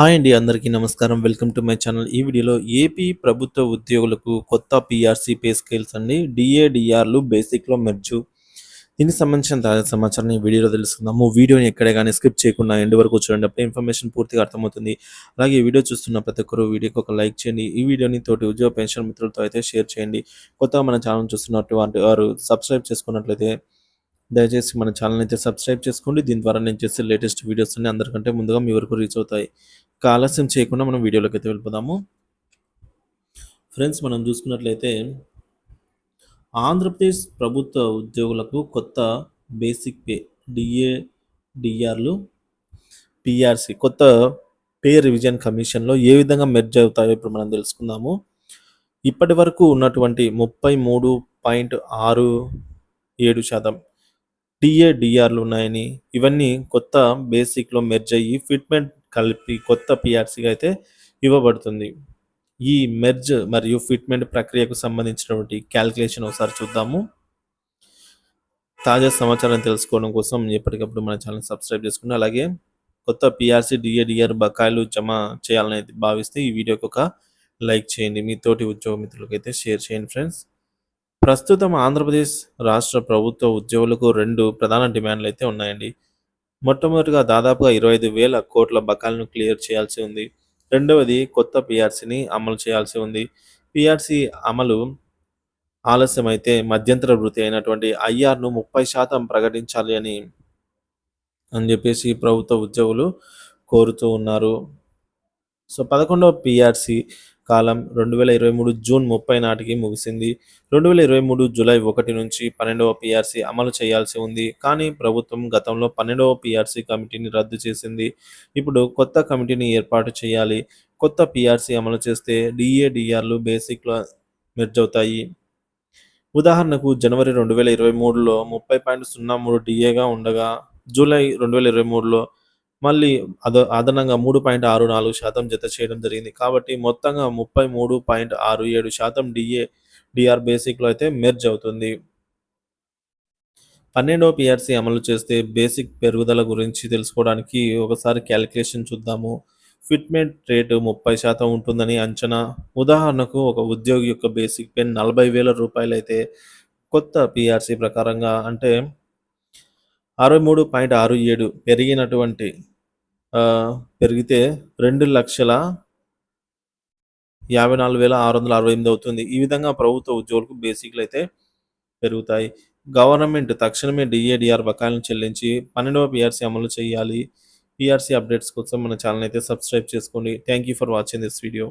Hi అండి, అందరికీ నమస్కారం. Welcome to my channel. ఈ వీడియోలో ఏపీ ప్రభుత్వ ఉద్యోగులకు కొత్త పీఆర్సీ పే స్కేల్స్ అండి, డిఏడిఆర్లు బేసిక్లో మెర్జు. దీనికి సంబంధించిన తాజా సమాచారాన్ని ఈ వీడియోలో తెలుసుకుందాము. వీడియోని ఎక్కడే కానీ స్కిప్ చేయకుండా ఎండ్ వరకు చూడండి, అప్పుడే ఇన్ఫర్మేషన్ పూర్తిగా అర్థమవుతుంది. అలాగే ఈ వీడియో చూస్తున్న ప్రతి ఒక్కరు వీడియోకి ఒక లైక్ చేయండి. ఈ వీడియోని తోటి ఉద్యోగ పెన్షన్ మిత్రులతో అయితే షేర్ చేయండి. కొత్తగా మన ఛానల్ చూస్తున్నటువంటి వారు సబ్స్క్రైబ్ చేసుకున్నట్లయితే దయచేసి మన ఛానల్ అయితే సబ్స్క్రైబ్ చేసుకోండి. దీని ద్వారా నేను చేసే లేటెస్ట్ వీడియోస్ అన్ని అందరికంటే ముందుగా మీ వరకు రీచ్ అవుతాయి. ఇక ఆలస్యం చేయకుండా మనం వీడియోలోకి అయితే వెళ్ళిపోదాము. ఫ్రెండ్స్, మనం చూసుకున్నట్లయితే ఆంధ్రప్రదేశ్ ప్రభుత్వ ఉద్యోగులకు కొత్త బేసిక్ పే డిఏడిఆర్లు పిఆర్సి కొత్త పే రివిజన్ కమిషన్లో ఏ విధంగా మెర్జ్ అవుతాయో ఇప్పుడు మనం తెలుసుకుందాము. ఇప్పటి వరకు ఉన్నటువంటి 33.67% డిఏడిఆర్లు ఉన్నాయని, ఇవన్నీ కొత్త బేసిక్లో మెర్జ్ అయ్యి ఫిట్మెంట్ కలిపి కొత్త పిఆర్సీగా అయితే ఇవ్వబడుతుంది. ఈ మెర్జ్ మరియు ఫిట్మెంట్ ప్రక్రియకు సంబంధించినటువంటి క్యాలిక్యులేషన్ ఒకసారి చూద్దాము. తాజా సమాచారం తెలుసుకోవడం కోసం ఎప్పటికప్పుడు మన ఛానల్ సబ్స్క్రైబ్ చేసుకుని, అలాగే కొత్త పిఆర్సీ డిఏడిఆర్ బకాయిలు జమ చేయాలని భావిస్తే ఈ వీడియోకి ఒక లైక్ చేయండి. మీ తోటి ఉద్యోగ మిత్రులకు అయితే షేర్ చేయండి. ఫ్రెండ్స్, ప్రస్తుతం ఆంధ్రప్రదేశ్ రాష్ట్ర ప్రభుత్వ ఉద్యోగులకు 2 ప్రధాన డిమాండ్లు అయితే ఉన్నాయండి. మొట్టమొదటిగా దాదాపుగా 25,000 కోట్ల బకాయిలను క్లియర్ చేయాల్సి ఉంది. రెండవది కొత్త పిఆర్సీని అమలు చేయాల్సి ఉంది. పిఆర్సీ అమలు ఆలస్యమైతే మధ్యంతర వృత్తి అయినటువంటి ఐఆర్ను 30% ప్రకటించాలి అని చెప్పేసి ప్రభుత్వ ఉద్యోగులు కోరుతూ ఉన్నారు. సో 11వ పిఆర్సీ కాలం 2023 జూన్ 30 నాటికి ముగిసింది. 2023 జూలై 1 నుంచి 12వ పిఆర్సీ అమలు చేయాల్సి ఉంది. కానీ ప్రభుత్వం గతంలో 12వ పిఆర్సీ కమిటీని రద్దు చేసింది. ఇప్పుడు కొత్త కమిటీని ఏర్పాటు చేయాలి. కొత్త పిఆర్సీ అమలు చేస్తే డిఏడిఆర్లు బేసిక్లో మెర్జ్ అవుతాయి. ఉదాహరణకు జనవరి 2023లో 30.03 డిఏగా ఉండగా జూలై 2023లో మళ్ళీ అదనంగా 3.64% జత చేయడం జరిగింది. కాబట్టి మొత్తంగా 33.67% డిఆర్ బేసిక్లో అయితే మెర్జ్ అవుతుంది. 12వ పిఆర్సీ అమలు చేస్తే బేసిక్ పెరుగుదల గురించి తెలుసుకోవడానికి ఒకసారి క్యాలిక్యులేషన్ చూద్దాము. ఫిట్మెంట్ రేటు 30% ఉంటుందని అంచనా. ఉదాహరణకు ఒక ఉద్యోగి యొక్క బేసిక్ పే 40,000 రూపాయలు అయితే కొత్త పిఆర్సీ ప్రకారంగా అంటే 63.67 పెరిగితే 2,54,668 అవుతుంది. ఈ విధంగా ప్రభుత్వ ఉద్యోగులకు బేసిక్లు అయితే పెరుగుతాయి. గవర్నమెంట్ తక్షణమే డిఏడిఆర్ బకాయిలను చెల్లించి 12వ పిఆర్సీ అమలు చేయాలి. పిఆర్సీ అప్డేట్స్ కోసం మన ఛానల్ అయితే సబ్స్క్రైబ్ చేసుకోండి. Thank you for watching this video.